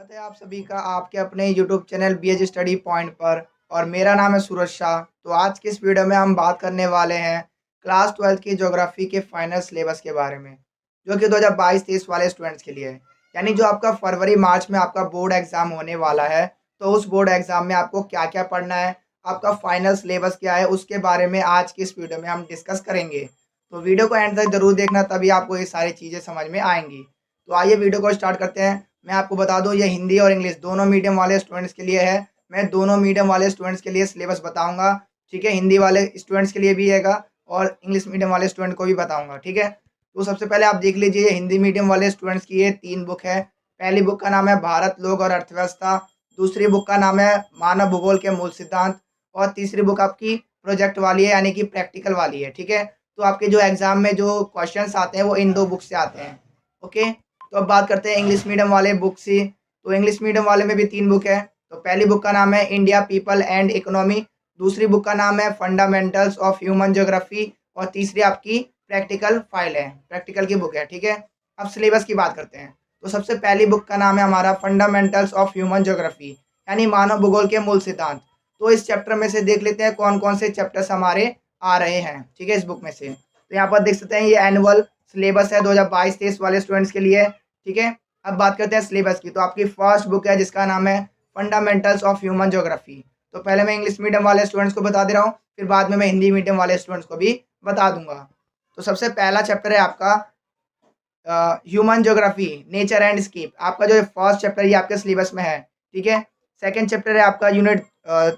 स्वागत है आप सभी का आपके अपने YouTube channel BH study point पर। और मेरा नाम है सूरज शाह। तो आज की इस वीडियो में हम बात करने वाले हैं क्लास 12 की ज्योग्राफी के फाइनल सिलेबस के बारे में, जो कि 2022-23 वाले स्टूडेंट्स के लिए है। यानी जो आपका फरवरी मार्च में आपका बोर्ड एग्जाम होने वाला है, तो उस बोर्ड एग्जाम में आपको क्या क्या पढ़ना है, आपका फाइनल सिलेबस क्या है, उसके बारे में आज की इस वीडियो में हम डिस्कस करेंगे। तो वीडियो को एंड तक जरूर देखना, तभी आपको ये सारी चीज़ें समझ में आएंगी। तो आइए वीडियो को स्टार्ट करते हैं। मैं आपको बता दूं, ये हिंदी और इंग्लिश दोनों मीडियम वाले स्टूडेंट्स के लिए है। मैं दोनों मीडियम वाले स्टूडेंट्स के लिए सिलेबस बताऊंगा, ठीक है। हिंदी वाले स्टूडेंट्स के लिए भी हैगा और इंग्लिश मीडियम वाले स्टूडेंट को भी बताऊंगा, ठीक है। तो सबसे पहले आप देख लीजिए, हिंदी मीडियम वाले स्टूडेंट्स की ये 3 बुक है। पहली बुक का नाम है भारत, लोग और अर्थव्यवस्था। दूसरी बुक का नाम है मानव भूगोल के मूल सिद्धांत। और तीसरी बुक आपकी प्रोजेक्ट वाली है, यानी कि प्रैक्टिकल वाली है, ठीक है। तो आपके जो एग्जाम में जो क्वेश्चन आते हैं वो इन 2 बुक से आते हैं, ओके। तो अब बात करते हैं इंग्लिश मीडियम वाले बुक से। तो इंग्लिश मीडियम वाले में भी 3 बुक है। तो पहली बुक का नाम है इंडिया, पीपल एंड इकोनॉमी। दूसरी बुक का नाम है फंडामेंटल्स ऑफ ह्यूमन ज्योग्राफी। और तीसरी आपकी प्रैक्टिकल फाइल है, प्रैक्टिकल की बुक है, ठीक है। अब सिलेबस की बात करते हैं। तो सबसे पहली बुक का नाम है हमारा फंडामेंटल्स ऑफ ह्यूमन ज्योग्राफी, यानी मानव भूगोल के मूल सिद्धांत। तो इस चैप्टर में से देख लेते हैं कौन कौन से चैप्टर्स हमारे आ रहे हैं, ठीक है, इस बुक में से। तो यहाँ पर देख सकते हैं ये एनुअल सिलेबस है 2022-23 वाले स्टूडेंट्स के लिए, ठीक है। अब बात करते हैं सिलेबस की। तो आपकी फर्स्ट बुक है जिसका नाम है फंडामेंटल्स ऑफ ह्यूमन ज्योग्राफी। तो पहले मैं इंग्लिश मीडियम वाले स्टूडेंट्स को बता दे रहा हूँ, फिर बाद में मैं हिंदी मीडियम वाले स्टूडेंट्स को भी बता दूंगा। तो सबसे पहला चैप्टर है आपका human geography, nature and scope. आपका जो फर्स्ट चैप्टर ये आपके सिलेबस में है, ठीक है। सेकंड चैप्टर है आपका यूनिट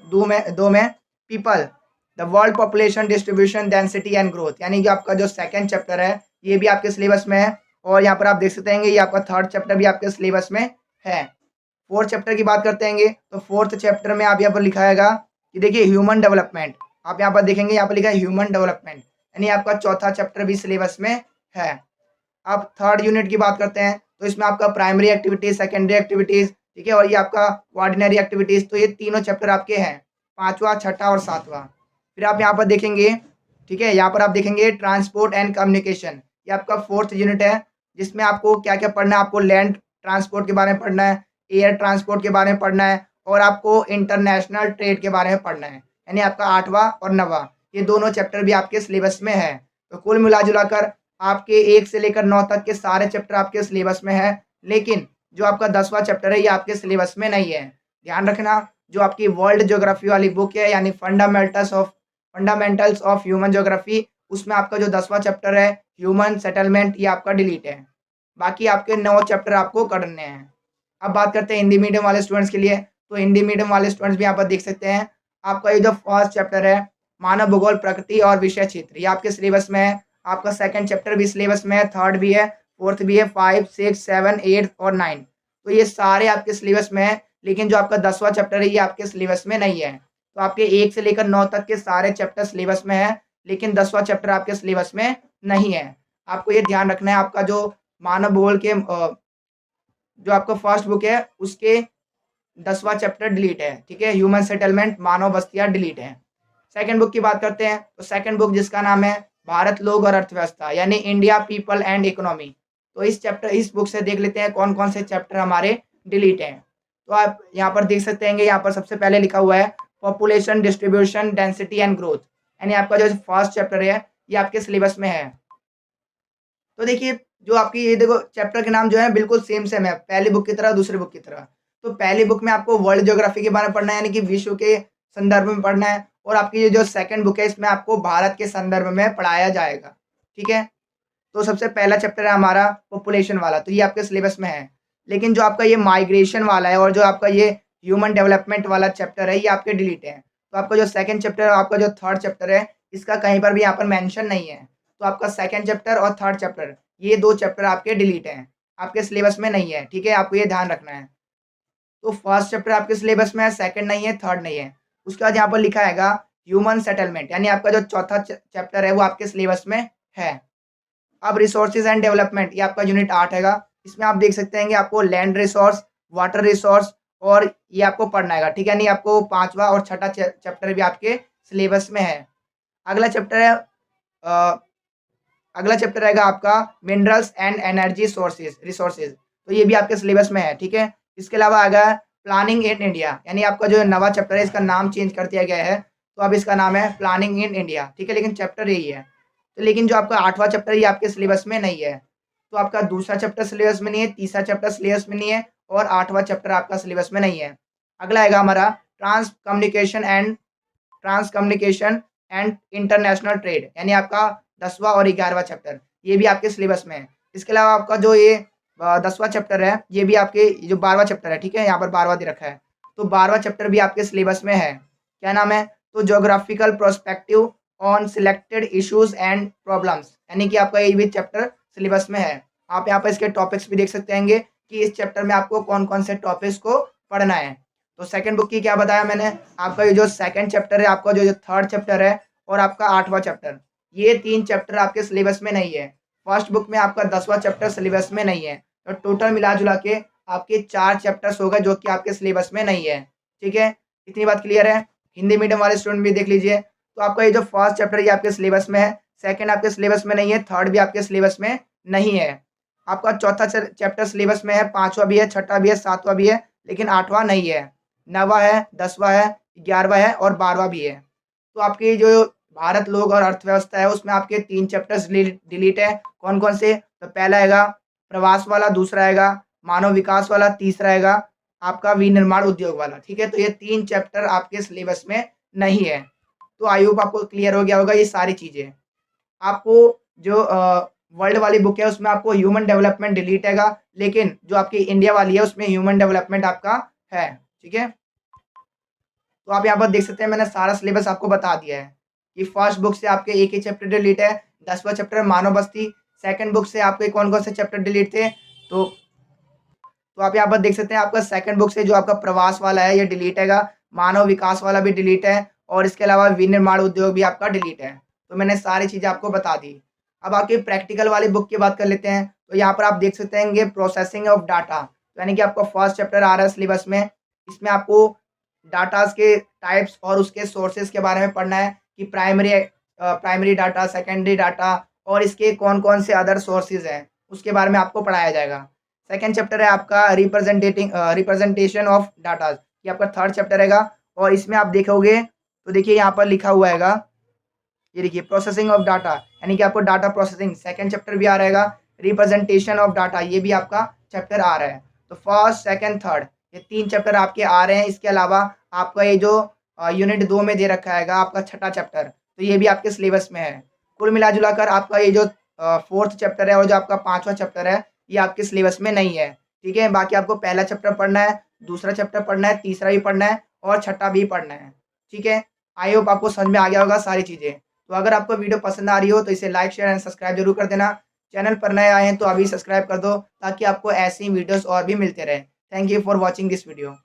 2 में people, the world population distribution density and growth, यानी कि आपका जो सेकंड चैप्टर है ये भी आपके सिलेबस में है। और यहाँ पर आप देख सकते हैं ये आपका थर्ड चैप्टर भी आपके सिलेबस में है। फोर्थ चैप्टर की बात करते हैं तो फोर्थ चैप्टर में आप यहाँ पर लिखा है कि देखिए ह्यूमन डेवलपमेंट। आप यहाँ पर देखेंगे, यहाँ पर लिखा है ह्यूमन डेवलपमेंट, यानी आपका चौथा चैप्टर भी सिलेबस में है। अब थर्ड यूनिट की बात करते हैं तो इसमें आपका प्राइमरी एक्टिविटीज, सेकेंडरी एक्टिविटीज, ठीक है, और ये आपका ऑर्डिनरी एक्टिविटीज। तो ये तीनों चैप्टर आपके हैं, 5वां, 6ठा और 7वां। फिर आप यहाँ पर देखेंगे, ठीक है, यहाँ पर आप देखेंगे ट्रांसपोर्ट एंड कम्युनिकेशन, ये आपका फोर्थ यूनिट है, जिसमें आपको क्या क्या पढ़ना है। आपको लैंड ट्रांसपोर्ट के बारे में पढ़ना है, एयर ट्रांसपोर्ट के बारे में पढ़ना है, और आपको इंटरनेशनल ट्रेड के बारे में पढ़ना है, यानी आपका 8वां और 9वां ये दोनों चैप्टर भी आपके सिलेबस में है। तो कुल मिला जुला कर आपके 1 से लेकर 9 तक के सारे चैप्टर आपके सिलेबस में है। लेकिन जो आपका 10वां चैप्टर है ये आपके सिलेबस में नहीं है। ध्यान रखना, जो आपकी वर्ल्ड ज्योग्राफी वाली बुक है, यानी फंडामेंटल्स ऑफ ह्यूमन ज्योग्राफी, उसमें आपका जो 10वां चैप्टर है ह्यूमन सेटलमेंट, ये आपका डिलीट है। बाकी आपके 9 चैप्टर आपको करने हैं। अब बात करते हैं हिंदी मीडियम वाले स्टूडेंट्स के लिए। तो हिंदी मीडियम वाले स्टूडेंट्स भी यहाँ पर देख सकते हैं, आपका ये जो फर्स्ट चैप्टर है मानव भूगोल, प्रकृति और विषय क्षेत्र, ये आपके सिलेबस में है। आपका सेकंड चैप्टर भी सिलेबस में है, थर्ड भी है, फोर्थ भी है, 5, 6, 7, 8 और 9। तो ये सारे आपके सिलेबस में है। लेकिन जो आपका 10वां चैप्टर है ये आपके सिलेबस में नहीं है। तो आपके 1 से लेकर 9 तक के सारे चैप्टर सिलेबस में है, लेकिन 10वां चैप्टर आपके सिलेबस में नहीं है। आपको ये ध्यान रखना है, आपका जो मानव भूगोल के जो आपका फर्स्ट बुक है उसके 10वां चैप्टर डिलीट है, ठीक है। ह्यूमन सेटलमेंट, मानव बस्तियां डिलीट है। सेकंड बुक की बात करते हैं तो सेकंड बुक जिसका नाम है भारत, लोग और अर्थव्यवस्था, यानी इंडिया, पीपल एंड इकोनॉमी। तो इस बुक से देख लेते हैं कौन कौन से चैप्टर हमारे डिलीट हैं। तो आप यहाँ पर देख सकते हैं, यहाँ पर सबसे पहले लिखा हुआ है population distribution density and growth, यानी आपका जो फर्स्ट चैप्टर है ये आपके सिलेबस में है। तो देखिए जो आपकी ये देखो चैप्टर के नाम जो है बिल्कुल सेम सेम है, पहली बुक की तरह, दूसरी बुक की तरह। तो पहली बुक में आपको वर्ल्ड ज्योग्राफी के बारे में पढ़ना है, यानी कि विश्व के संदर्भ में पढ़ना है। और आपकी ये जो सेकंड बुक है इसमें आपको भारत के संदर्भ में पढ़ाया जाएगा, ठीक है। तो सबसे पहला चैप्टर है हमारा पॉपुलेशन वाला, तो ये आपके सिलेबस में है। लेकिन जो आपका ये माइग्रेशन वाला है और जो आपका ये ह्यूमन डेवलपमेंट वाला चैप्टर है ये आपके डिलीट है। तो आपका जो सेकंड चैप्टर है, आपका जो थर्ड चैप्टर है, इसका कहीं पर भी यहाँ पर मेंशन नहीं है। तो आपका सेकंड चैप्टर और थर्ड चैप्टर ये 2 चैप्टर आपके डिलीट हैं, आपके सिलेबस में नहीं है, ठीक है, आपको ये ध्यान रखना है। तो फर्स्ट चैप्टर आपके सिलेबस में है, सेकंड नहीं है, थर्ड नहीं है। उसके बाद यहाँ पर लिखा हैगा ह्यूमन सेटलमेंट, यानी आपका जो चौथा चैप्टर है वो आपके सिलेबस में है। अब रिसोर्सेज एंड डेवलपमेंट, ये आपका यूनिट 8 हैगा। इसमें आप देख सकते हैं कि आपको लैंड रिसोर्स, वाटर रिसोर्स और ये आपको पढ़ना हैगा, ठीक है। यानी आपको 5वां और 6ठा चैप्टर भी आपके सिलेबस में है। अगला चैप्टर है अगला चैप्टर रहेगा आपका minerals and energy sources resources, तो ये भी आपके सिलेबस में है, ठीक है। इसके अलावा आ गया प्लानिंग इन इंडिया, यानी आपका जो नवा चैप्टर है इसका नाम चेंज कर दिया गया है, तो अब इसका नाम है प्लानिंग इन इंडिया, ठीक है, लेकिन चैप्टर यही है। तो लेकिन जो आपका 8वां चैप्टर ये आपके सिलेबस में नहीं है, तो आपका दूसरा चैप्टर सिलेबस में नहीं है, तीसरा चैप्टर सिलेबस में नहीं है और 8वां चैप्टर आपका सिलेबस में नहीं है। अगला आएगा हमारा trans communication and international trade, यानी आपका 10वां और 11वां चैप्टर, ये भी आपके सिलेबस में है। इसके अलावा आपका जो ये 10वां चैप्टर है, ये भी आपके जो 12वां चैप्टर है, ठीक है, यहाँ पर 12वां दे रखा है, तो 12वां चैप्टर भी आपके सिलेबस में है। क्या नाम है? तो geographical prospective on selected issues and problems, यानी कि आपका ये भी चैप्टर सिलेबस में है। आप यहाँ पर इसके टॉपिक्स भी देख सकते हैं कि इस चैप्टर में आपको कौन कौन से टॉपिक्स को पढ़ना है। तो सेकंड बुक की क्या बताया मैंने, आपका ये जो सेकंड चैप्टर है, आपका जो थर्ड चैप्टर है और आपका 8वां चैप्टर, ये 3 चैप्टर आपके सिलेबस में नहीं है। फर्स्ट बुक में आपका 10वां चैप्टर सिलेबस में नहीं है, तो टोटल मिला जुला के आपके 4 चैप्टर्स हो गए जो कि आपके सिलेबस में नहीं है, ठीक है, इतनी बात क्लियर है। हिंदी मीडियम वाले स्टूडेंट भी देख लीजिए, तो आपका ये जो फर्स्ट चैप्टर ये आपके सिलेबस में है, सेकंड आपके सिलेबस में नहीं है, थर्ड भी आपके सिलेबस में नहीं है। आपका चौथा चैप्टर सिलेबस में है, 5वां भी है, 6वां भी है, 7वां भी है, लेकिन 8वां नहीं है। 9वां है, 10वां है, 11वां है और 12वां भी है। तो आपकी जो भारत लोग और अर्थव्यवस्था है उसमें आपके 3 चैप्टर्स डिलीट है। कौन कौन से? तो पहला आएगा प्रवास वाला, दूसरा आएगा मानव विकास वाला, तीसरा आएगा आपका विनिर्माण उद्योग वाला, ठीक है। तो ये 3 चैप्टर आपके सिलेबस में नहीं है। तो आई होप आपको क्लियर हो गया होगा ये सारी चीज़ें। आपको जो वर्ल्ड वाली बुक है उसमें आपको ह्यूमन डेवलपमेंट डिलीट हैगा, लेकिन जो आपकी इंडिया वाली है उसमें ह्यूमन डेवलपमेंट आपका है, ठीक है। तो आप यहाँ पर देख सकते हैं मैंने सारा सिलेबस आपको बता दिया है कि फर्स्ट बुक से आपके एक ही चैप्टर डिलीट है, 10वां चैप्टर मानव बस्ती। सेकंड बुक से आपके कौन कौन से चैप्टर डिलीट थे, तो आप यहाँ पर देख सकते हैं आपका सेकंड बुक से जो आपका प्रवास वाला है ये डिलीट हैगा, मानव विकास वाला भी डिलीट है और इसके अलावा विनिर्माण उद्योग भी आपका डिलीट है। तो मैंने सारी चीज़ें आपको बता दी। अब आपकी प्रैक्टिकल वाली बुक की बात कर लेते हैं। तो यहाँ पर आप देख सकते हैं प्रोसेसिंग ऑफ डाटा, तो यानी कि आपका फर्स्ट चैप्टर आ रहा है सिलेबस में, इसमें आपको डाटास के टाइप्स और उसके सोर्सेज के बारे में पढ़ना है कि प्राइमरी डाटा, सेकेंडरी डाटा और इसके कौन कौन से अदर सोर्सेज हैं उसके बारे में आपको पढ़ाया जाएगा। सेकेंड चैप्टर है आपका रिप्रेजेंटेशन ऑफ डाटा, ये आपका थर्ड चैप्टर रहेगा और इसमें आप देखोगे तो देखिए यहाँ पर लिखा हुआ हैगा, ये देखिए प्रोसेसिंग ऑफ डाटा, यानी कि आपको डाटा प्रोसेसिंग सेकंड चैप्टर भी आ रहेगा, रिप्रेजेंटेशन ऑफ डाटा ये भी आपका चैप्टर आ रहा है। तो फर्स्ट सेकंड थर्ड ये 3 चैप्टर आपके आ रहे हैं। इसके अलावा आपका ये जो यूनिट 2 में दे रखा हैगा आपका छठा चैप्टर, तो ये भी आपके सिलेबस में है। कुल मिला जुला कर आपका ये जो फोर्थ चैप्टर है और जो आपका 5वां चैप्टर है ये आपके सिलेबस में नहीं है, ठीक है। बाकी आपको पहला चैप्टर पढ़ना है, दूसरा चैप्टर पढ़ना है, तीसरा भी पढ़ना है और छठा भी पढ़ना है, ठीक है। आई होप आपको समझ में आ गया होगा सारी चीज़ें। तो अगर आपको वीडियो पसंद आ रही हो तो इसे लाइक शेयर एंड सब्सक्राइब जरूर कर देना। चैनल पर नए आए हैं तो अभी सब्सक्राइब कर दो ताकि आपको ऐसी वीडियोस और भी मिलते रहे। Thank you for watching this video.